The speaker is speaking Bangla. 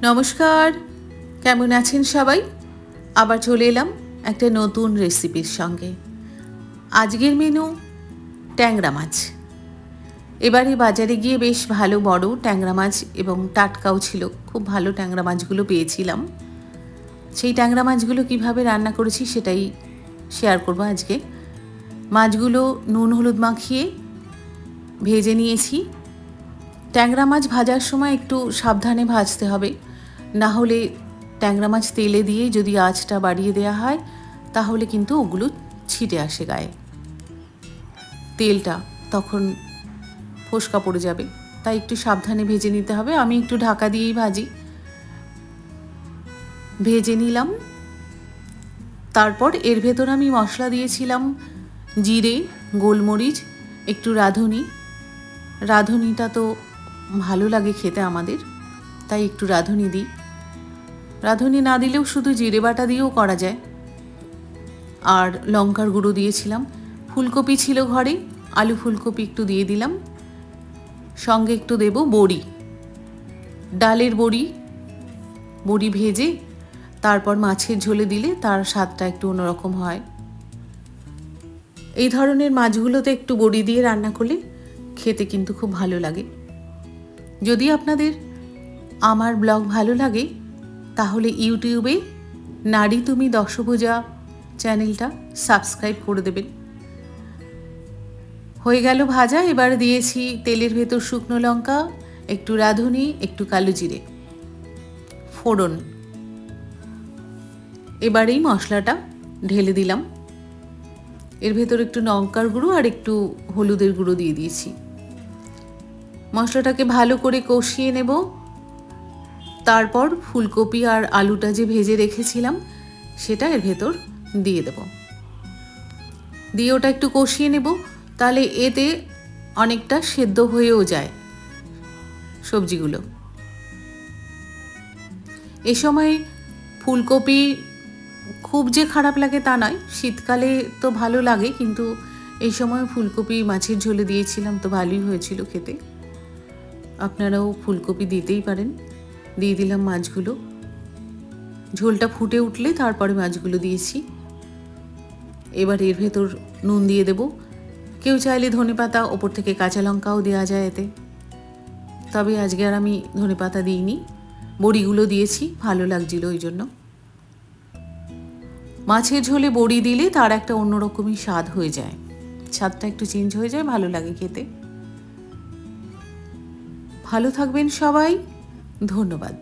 নমস্কার, কেমন আছেন সবাই? আবার চলে এলাম একটা নতুন রেসিপির সঙ্গে। আজকের মেনু ট্যাংরা মাছ। এবারে বাজারে গিয়ে বেশ ভালো বড় ট্যাংরা মাছ এবং টাটকাও ছিল, খুব ভালো ট্যাংরা মাছগুলো পেয়েছিলাম। সেই ট্যাংরা মাছগুলো কিভাবে রান্না করেছি সেটাই শেয়ার করব আজকে। মাছগুলো নুন হলুদ মাখিয়ে ভেজে নিয়েছি। ট্যাংরা মাছ ভাজার সময় একটু সাবধানে ভাজতে হবে, না হলে ট্যাংরা মাছ তেলে দিয়ে যদি আঁচটা বাড়িয়ে দেওয়া হয় তাহলে কিন্তু ওগুলো ছিটে আসে গায়ে, তেলটা তখন ফোসকা পড়ে যাবে। তাই একটু সাবধানে ভেজে নিতে হবে। আমি একটু ঢাকা দিয়েই ভাজি। ভেজে নিলাম। তারপর এর ভেতর আমি মশলা দিয়েছিলাম জিরে, গোলমরিচ, একটু রাঁধুনি। রাঁধুনিটা তো ভালো লাগে খেতে আমাদের, তাই একটু রাঁধুনি দিই। রাঁধুনি না দিলেও শুধু জিরে বাটা দিয়েও করা যায়। আর লঙ্কার গুঁড়ো দিয়েছিলাম। ফুলকপি ছিল ঘরে, আলু ফুলকপি একটু দিয়ে দিলাম। সঙ্গে একটু দেব বড়ি, ডালের বড়ি। বড়ি ভেজে তারপর মাছের ঝোলে দিলে তার স্বাদটা একটু অন্যরকম হয়। এই ধরনের মাছগুলোতে একটু বড়ি দিয়ে রান্না করলে খেতে কিন্তু খুব ভালো লাগে। যদি আপনাদের আমার ব্লগ ভালো লাগে তাহলে ইউটিউবে নারী তুমি দশভুজা চ্যানেলটা সাবস্ক্রাইব করে দেবেন। হয়ে গেল ভাজা। এবার দিয়েছি তেলের ভেতর শুকনো লঙ্কা, একটু রাঁধুনি, একটু কালো জিরে ফোড়ন। এবার এই মশলাটা ঢেলে দিলাম। এর ভেতর একটু লঙ্কার গুঁড়ো আর একটু হলুদের গুঁড়ো দিয়ে দিয়েছি। মশলাটাকে ভালো করে কষিয়ে নেব। তারপর ফুলকপি আর আলুটা যে ভেজে রেখেছিলাম সেটা এর ভেতর দিয়ে দেব। দিয়ে ওটা একটু কষিয়ে নেব, তাহলে এতে অনেকটা সেদ্ধ হয়েও যায় সবজিগুলো। এ সময় ফুলকপি খুব যে খারাপ লাগে তা নয়, শীতকালে তো ভালো লাগে, কিন্তু এই সময় ফুলকপি মাছের ঝোলে দিয়েছিলাম তো ভালোই হয়েছিল খেতে। আপনারাও ফুলকপি দিতেই পারেন। দিয়ে দিলাম মাছগুলো। ঝোলটা ফুটে উঠলে তারপরে মাছগুলো দিয়েছি। এবার এর ভেতর নুন দিয়ে দেব। কেউ চাইলে ধনেপাতা ওপর থেকে কাঁচা লঙ্কাও দেওয়া যায় এতে, তবে আজকে আর আমি ধনেপাতা দিইনি। বড়িগুলো দিয়েছি, ভালো লাগছিল ওই জন্য। মাছের ঝোলে বড়ি দিলে তার একটা অন্যরকমই স্বাদ হয়ে যায়, স্বাদটা একটু চেঞ্জ হয়ে যায়, ভালো লাগে খেতে। ভালো থাকবেন সবাই, ধন্যবাদ।